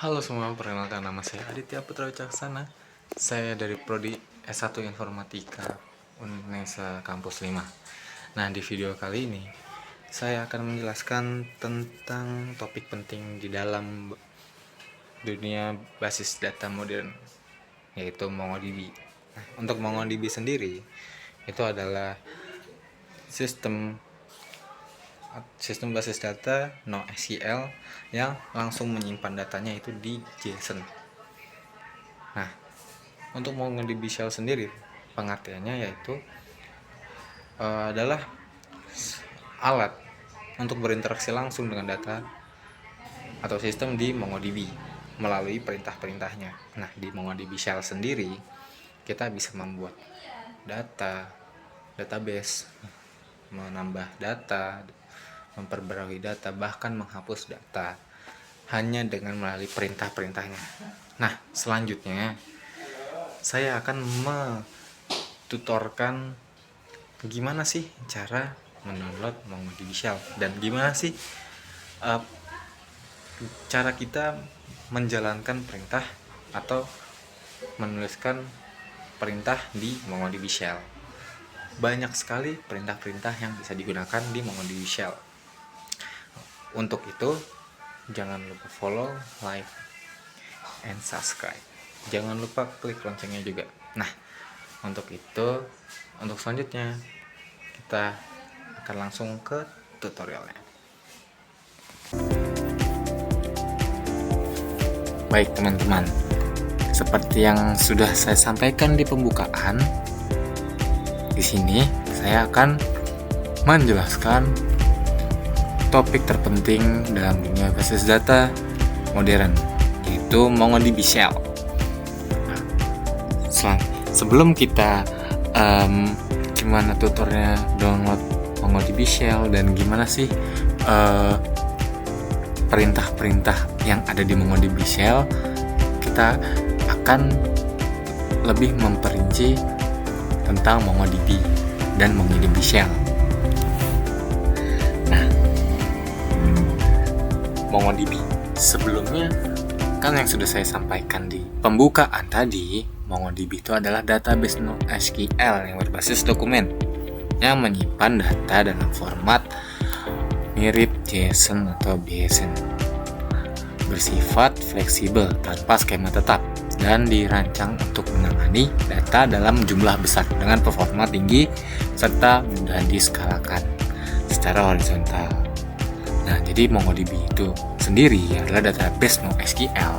Halo semua, perkenalkan nama saya Aditya Putra Wicaksana. Saya dari Prodi S1 Informatika Unesa Kampus 5. Nah, di video kali ini saya akan menjelaskan tentang topik penting di dalam dunia basis data modern, yaitu MongoDB. Nah, untuk MongoDB sendiri itu adalah sistem basis data NoSQL yang langsung menyimpan datanya itu di JSON. Nah, untuk MongoDB Shell sendiri pengertiannya yaitu adalah alat untuk berinteraksi langsung dengan data atau sistem di MongoDB melalui perintah-perintahnya. Nah, di MongoDB Shell sendiri kita bisa membuat database, menambah data, memperbarui data, bahkan menghapus data hanya dengan melalui perintah-perintahnya. Nah, selanjutnya saya akan tutorkan gimana sih cara mendownload MongoDB Shell dan gimana sih cara kita menjalankan perintah atau menuliskan perintah di MongoDB Shell. Banyak sekali perintah-perintah yang bisa digunakan di MongoDB Shell. Untuk itu, jangan lupa follow, like, and subscribe. Jangan lupa klik loncengnya juga. Nah, untuk selanjutnya kita akan langsung ke tutorialnya. Baik teman-teman, seperti yang sudah saya sampaikan di pembukaan, di sini saya akan menjelaskan topik terpenting dalam dunia basis data modern, yaitu MongoDB Shell. Sebelum kita gimana tutornya download MongoDB Shell dan gimana sih perintah-perintah yang ada di MongoDB Shell, kita akan lebih memperinci tentang MongoDB dan MongoDB Shell. Nah, MongoDB sebelumnya kan yang sudah saya sampaikan di pembukaan tadi, MongoDB itu adalah database NoSQL yang berbasis dokumen yang menyimpan data dalam format mirip JSON atau BSON, bersifat fleksibel tanpa skema tetap dan dirancang untuk menangani data dalam jumlah besar dengan performa tinggi serta mudah diskalakan secara horizontal. Nah, jadi MongoDB itu sendiri adalah database NoSQL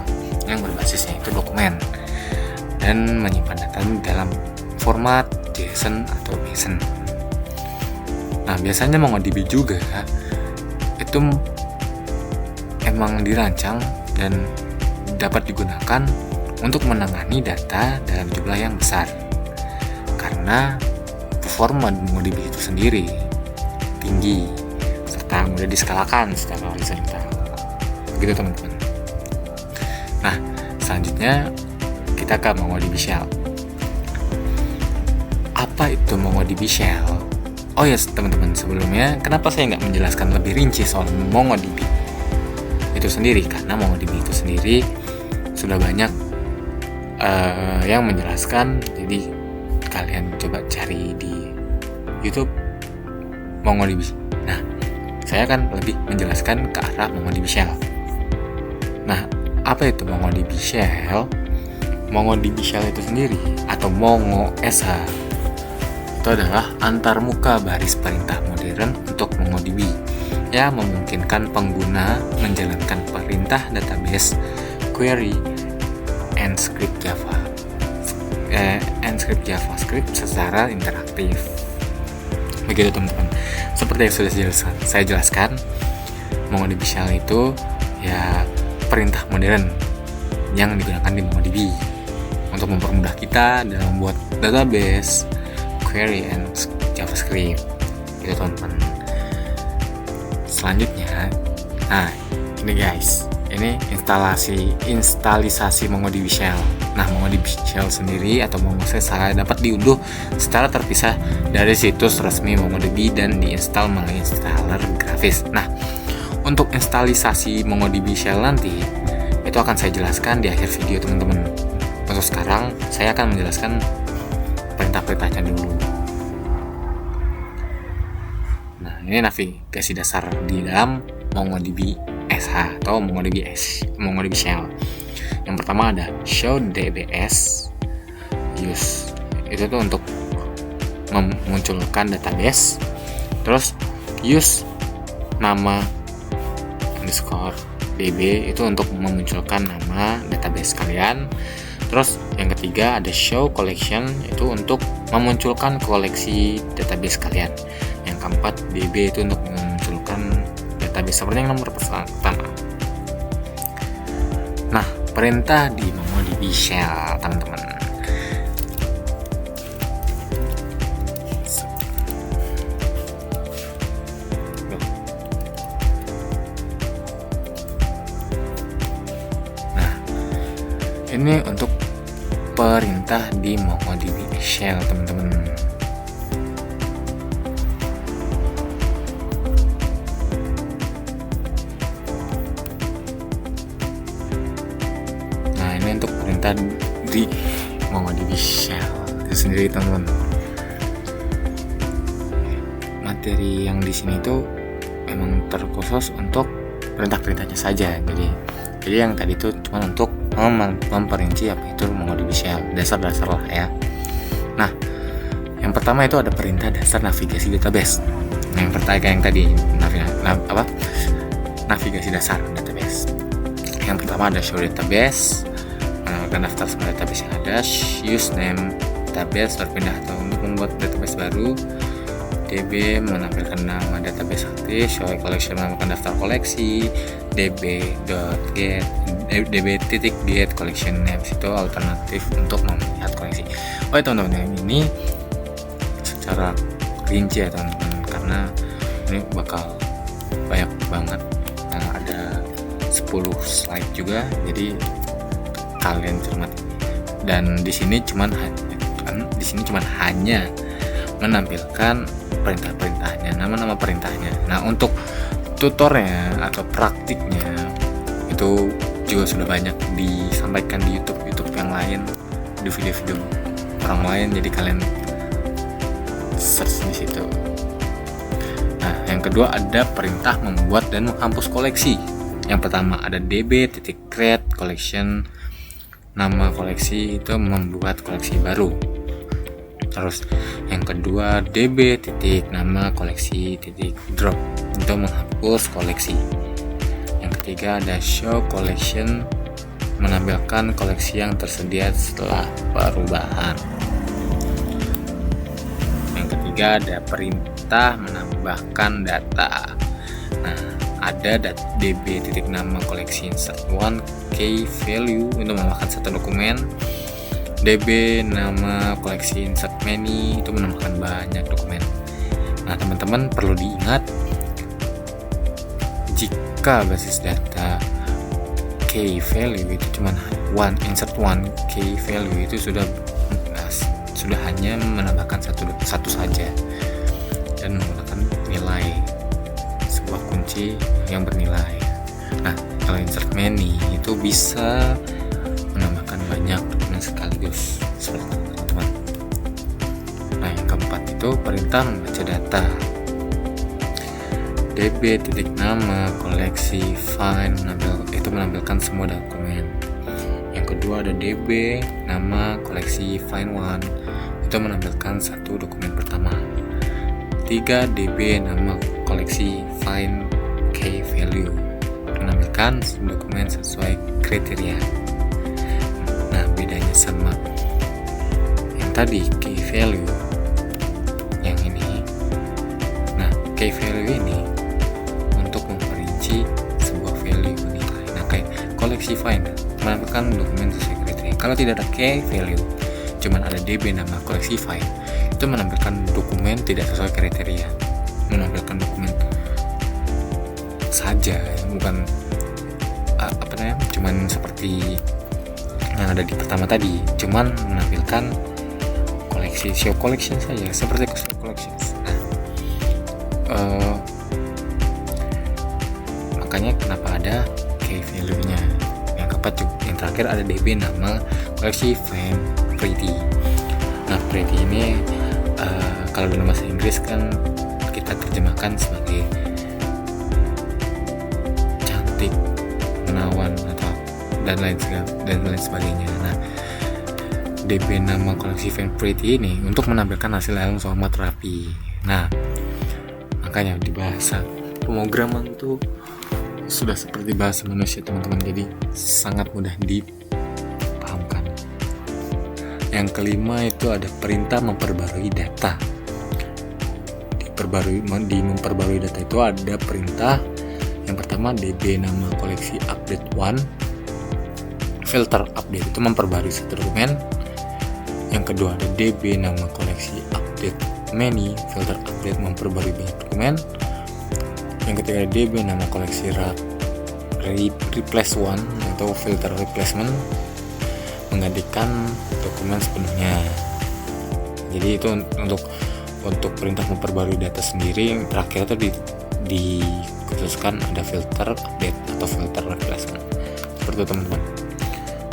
yang berbasisnya itu dokumen dan menyimpan data dalam format JSON atau BSON. Nah, biasanya MongoDB juga itu emang dirancang dan dapat digunakan untuk menangani data dalam jumlah yang besar karena performa MongoDB itu sendiri tinggi serta mudah diskalakan secara horizontal. Begitu teman-teman. Nah, selanjutnya kita ke MongoDB Shell. Apa itu MongoDB Shell? Oh ya teman-teman, sebelumnya kenapa saya nggak menjelaskan lebih rinci soal MongoDB itu sendiri? Karena MongoDB itu sendiri sudah banyak yang menjelaskan, jadi kalian coba cari di YouTube MongoDB. Nah, saya akan lebih menjelaskan ke arah MongoDB Shell. Nah, apa itu MongoDB Shell? MongoDB Shell itu sendiri atau Mongo SH itu adalah antarmuka baris perintah modern untuk MongoDB yang memungkinkan pengguna menjalankan perintah database, query, and script JavaScript secara interaktif. Begitu teman-teman. Seperti yang sudah saya jelaskan, MongoDB Shell itu ya perintah modern yang digunakan di MongoDB untuk mempermudah kita dalam membuat database, query, and JavaScript. Gitu teman-teman. Selanjutnya, nah ini guys, ini instalisasi MongoDB Shell. Nah, MongoDB Shell sendiri atau MongoSH dapat diunduh secara terpisah dari situs resmi MongoDB dan diinstal melalui installer grafis. Nah, untuk instalisasi MongoDB Shell nanti itu akan saya jelaskan di akhir video teman-teman. Untuk sekarang saya akan menjelaskan perintah-perintahnya dulu. Nah, ini navigasi dasar di dalam MongoDB SH atau MongoDB Shell. Yang pertama ada show DBS use, itu tuh untuk memunculkan database. Terus use nama underscore DB itu untuk memunculkan nama database kalian. Terus yang ketiga ada show collection, itu untuk memunculkan koleksi database kalian. Yang keempat DB itu untuk memunculkan database seperti yang nomor pertama. Nah, perintah di MongoDB Shell teman-teman. Nah, ini untuk perintah di MongoDB Shell teman-teman. Nah, ini untuk perintah di MongoDB Shell itu sendiri teman-teman. Materi yang di sini itu memang terkhusus untuk perintah-perintahnya saja. Jadi yang tadi itu cuma untuk memperinci apa itu MongoDB Shell, dasar-dasar lah ya. Nah, yang pertama itu ada perintah dasar navigasi database. Yang pertama yang tadi navigasi dasar database. Yang pertama ada show database, menampilkan daftar semua database yang ada. Use name database, berpindah atau untuk membuat database baru. DB menampilkan nama database aktif. Show collection menampilkan daftar koleksi. db.get collection names itu alternatif untuk melihat koleksi. Oke teman-teman, ini secara rinci ya teman-teman, karena ini bakal banyak banget. Nah, ada 10 slide juga, jadi kalian cermati. Dan di sini cuman hanya menampilkan perintah-perintahnya, nama-nama perintahnya. Nah, untuk tutornya atau praktiknya itu juga sudah banyak disampaikan di YouTube yang lain, di video-video orang lain, jadi kalian search di situ. Nah, yang kedua ada perintah membuat dan menghapus koleksi. Yang pertama ada db.create collection, nama koleksi itu membuat koleksi baru. Terus yang kedua db.nama koleksi .drop untuk menghapus koleksi. Yang ketiga ada show collection, menampilkan koleksi yang tersedia setelah perubahan. Yang ketiga ada perintah menambahkan data. Nah, ada db.nama koleksi insert one key value untuk menambahkan satu dokumen. DB nama koleksi insert many itu menambahkan banyak dokumen. Nah, teman-teman perlu diingat, jika basis data key value itu cuma insert one key value itu sudah hanya menambahkan satu saja dan menggunakan nilai sebuah kunci yang bernilai. Nah, kalau insert many itu bisa menambahkan banyak dokumen sekaligus seperti itu teman-teman. Nah, yang keempat itu perintah membaca data. db.nama koleksi find itu menampilkan semua dokumen. Yang kedua ada db nama koleksi find one itu menampilkan satu dokumen pertama. 3 db nama koleksi find key value menampilkan dokumen sesuai kriteria. Nah, bedanya sama yang tadi key value yang ini. Nah, key value ini untuk memperinci sebuah value nilai. Nah, kayak koleksi find menampilkan dokumen sesuai kriteria. Kalau tidak ada key value, cuman ada db nama koleksi find, itu menampilkan dokumen tidak sesuai kriteria, menampilkan dokumen saja, bukan cuman seperti yang ada di pertama tadi, cuman menampilkan koleksi show collection saja, seperti show collections. Makanya kenapa ada key value-nya. Yang keempat juga, yang terakhir ada DB nama koleksi Find Pretty. Nah, Pretty ini kalau dalam bahasa Inggris kan kita terjemahkan sebagai cantik, menawan, atau dan lain sebagainya. Nah, DB nama koleksi Find Pretty ini untuk menampilkan hasil aromaterapi. Nah, makanya di bahasa pemrograman itu sudah seperti bahasa manusia, teman-teman, jadi sangat mudah dipahamkan. Yang kelima itu ada perintah memperbarui data. Di memperbarui data itu ada perintah yang pertama DB nama koleksi update 1, filter update itu memperbarui satu dokumen. Yang kedua ada DB nama koleksi update many, filter update memperbarui banyak dokumen. Yang ketiga ada DB nama koleksi replace one atau filter replacement, menggantikan dokumen sepenuhnya. Jadi itu untuk perintah memperbarui data sendiri, terakhir itu dikhususkan ada filter update atau filter replacement. Seperti itu, teman-teman.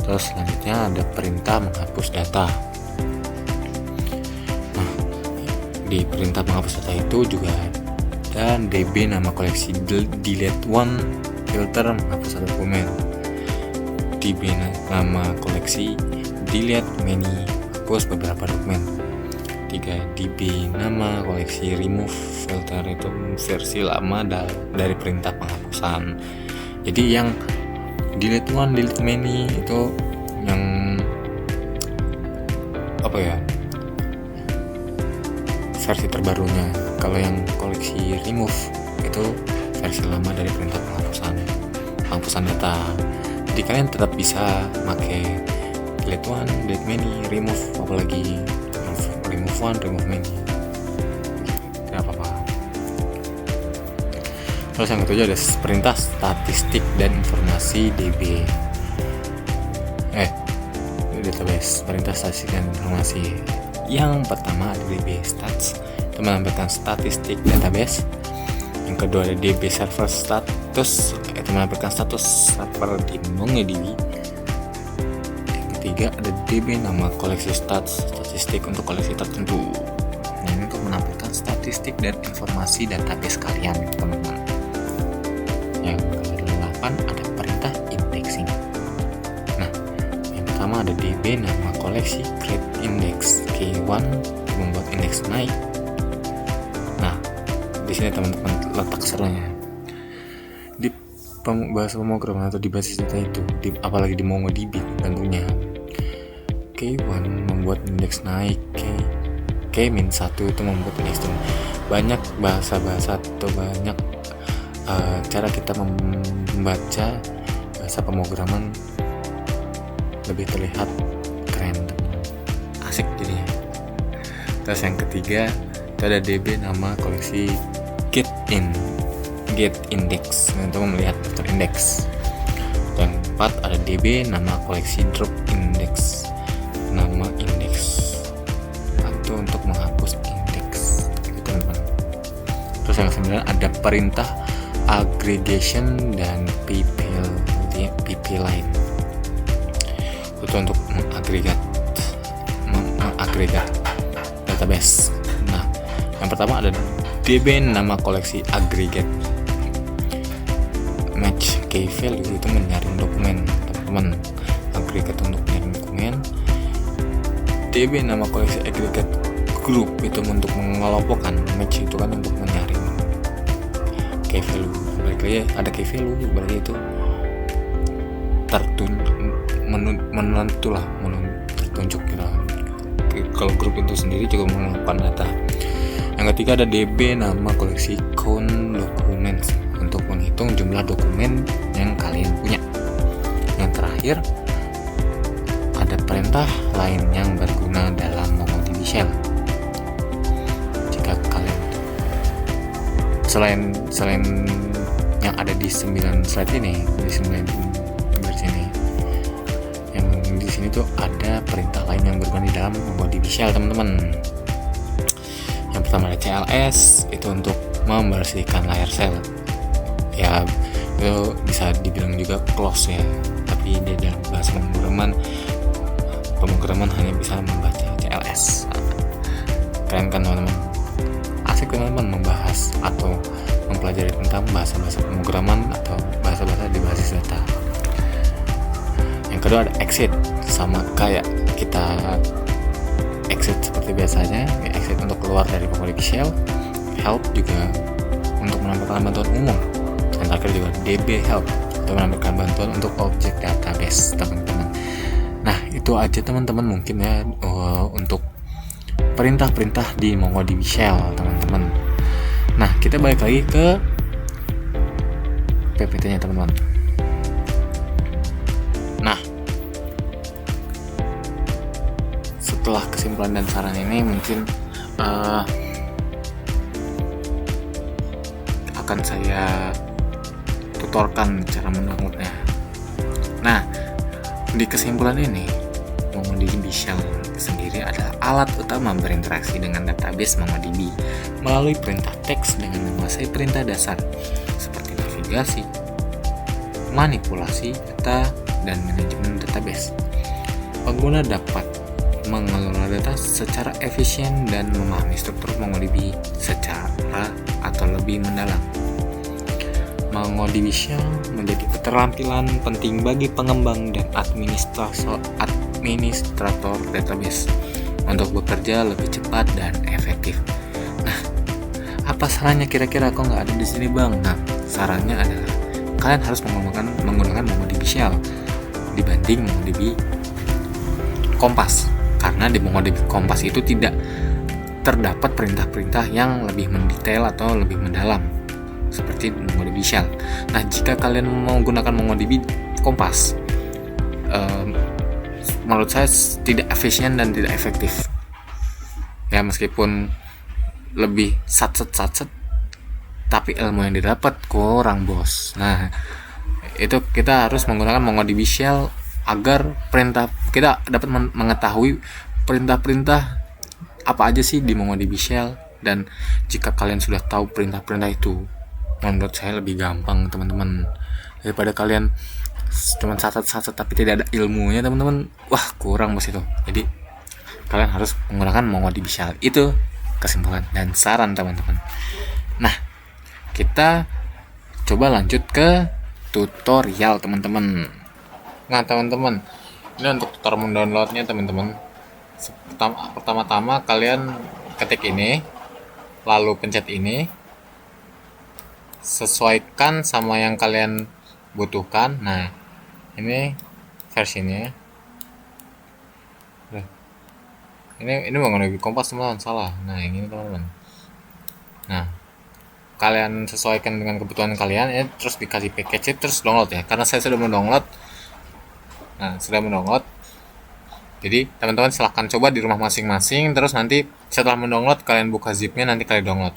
Terus selanjutnya ada perintah menghapus data. Nah, di perintah menghapus data itu juga ada DB nama koleksi delete one, filter menghapus satu dokumen. DB nama koleksi delete many, hapus beberapa dokumen. 3 DB nama koleksi remove, filter itu versi lama dari perintah penghapusan. Jadi yang delete one, delete many itu yang versi terbarunya. Kalau yang koleksi remove itu versi lama dari perintah penghapusan data. Jadi kalian tetap bisa pakai delete one, delete many, remove, apalagi remove one, remove many, tidak apa-apa. Terus yang ketujuh ada perintah statistik dan informasi DB. Database, perintah statistik dan informasi. Yang pertama ada DB stats, itu menampilkan statistik database. Yang kedua ada DB server status, itu menampilkan status server di MongoDB. Yang ketiga ada DB nama koleksi statistik untuk koleksi tertentu. Nah, ini untuk menampilkan statistik dan informasi database kalian, teman-teman. Yang ke-8 ada perintah indexing. Nah, yang pertama ada DB nama koleksi create index K1 membuat indeks naik. Nah, di sini teman-teman letak serunya. Di bahasa pemrograman atau di basis data itu, apalagi di MongoDB tentunya, K1 membuat indeks naik, K-1 itu membuat indeks turun. Banyak bahasa-bahasa atau banyak cara kita membaca bahasa pemrograman lebih terlihat keren, asik jadinya. Terus yang ketiga itu ada DB nama koleksi get index untuk melihat daftar indeks. Yang keempat ada DB nama koleksi drop index, nama indeks atau untuk menghapus indeks, gitu, teman-teman. Terus yang ke-9 ada perintah aggregation dan PP line, itu untuk mengagregat database. Nah, yang pertama ada DB nama koleksi aggregate match key value, itu menyaring dokumen, teman-teman. Aggregate untuk menyaring dokumen. DB nama koleksi aggregate group itu untuk mengelompokkan, match itu kan untuk menyaring key value. Berarti ada key value, berarti itu tertunjuk gitu. Kalau grup itu sendiri juga mengelompokkan data. Yang ketiga ada DB nama koleksi count documents untuk menghitung jumlah dokumen yang kalian punya. Yang terakhir ada perintah lain yang berguna dalam MongoDB Shell. Jika kalian selain yang ada di 9 slide ini, di 9 versi ini, yang di sini tuh ada perintah lain yang berguna di dalam MongoDB Shell, teman-teman. Yang pertama ada CLS, itu untuk membersihkan layar shell. Ya, itu bisa dibilang juga close ya, tapi tapi di dalam bahasa pemrograman hanya bisa membaca CLS. Keren kan teman-teman? Asik teman-teman membahas atau mempelajari tentang bahasa-bahasa pemrograman atau bahasa-bahasa di basis data. Yang kedua ada exit, sama kayak kita exit seperti biasanya, exit untuk keluar dari MongoDB shell. Help juga untuk menampilkan bantuan umum. Dan terakhir juga DB help untuk menampilkan bantuan untuk objek database teman-teman. Nah itu aja teman-teman mungkin ya untuk perintah-perintah di MongoDB shell teman-teman. Nah kita balik lagi ke PPT-nya teman-teman. Nah setelah kesimpulan dan saran ini mungkin akan saya tutorkan cara mendownloadnya. Nah di kesimpulan ini, MongoDB Shell sendiri adalah alat utama berinteraksi dengan database MongoDB melalui perintah teks dengan menguasai perintah dasar seperti navigasi, manipulasi data, dan manajemen database. Pengguna dapat mengelola data secara efisien dan memahami struktur MongoDB secara atau lebih mendalam. MongoDB Shell menjadi keterampilan penting bagi pengembang dan administrator database untuk bekerja lebih cepat dan efektif. Nah, apa sarannya kira-kira? Kok nggak ada di sini bang? Nah, sarannya adalah kalian harus menggunakan MongoDB Shell dibanding MongoDB Kompas, karena di MongoDB Kompas itu tidak terdapat perintah-perintah yang lebih mendetail atau lebih mendalam seperti MongoDB Shell. Nah, jika kalian mau menggunakan MongoDB Kompas, menurut saya tidak efisien dan tidak efektif. Ya, meskipun lebih satset, tapi ilmu yang didapat kurang bos. Nah, itu kita harus menggunakan MongoDB Shell agar kita dapat mengetahui perintah-perintah apa aja sih di MongoDB Shell. Dan jika kalian sudah tahu perintah-perintah itu, menurut saya lebih gampang teman-teman, daripada kalian cuma catat tapi tidak ada ilmunya teman-teman. Wah, kurang bos itu. Jadi kalian harus menggunakan MongoDB Shell. Itu kesimpulan dan saran teman-teman. Nah, kita coba lanjut ke tutorial teman-teman. Nah teman-teman, ini untuk cara mendownloadnya teman-teman. Pertama-tama kalian ketik ini, lalu pencet ini, sesuaikan sama yang kalian butuhkan. Nah ini versinya. Ini MongoDB Kompas teman-teman, salah. Nah yang ini teman-teman. Nah kalian sesuaikan dengan kebutuhan kalian, terus dikasih package, terus download ya. Karena saya sudah mendownload. Nah sudah mendownload. Jadi teman-teman silahkan coba di rumah masing-masing. Terus nanti setelah mendownload kalian buka zipnya, nanti kalian download.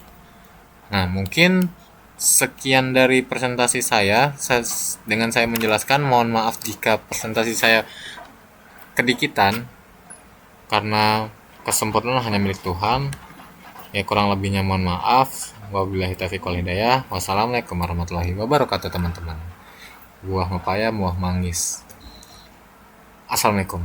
Nah mungkin sekian dari presentasi saya. Dengan saya menjelaskan, mohon maaf jika presentasi saya kedikitan, karena kesempurnaan hanya milik Tuhan. Ya kurang lebihnya mohon maaf. Wabillahi taufiq wal hidayah. Wassalamualaikum warahmatullahi wabarakatuh teman-teman. Buah pepaya, buah manggis. Assalamualaikum.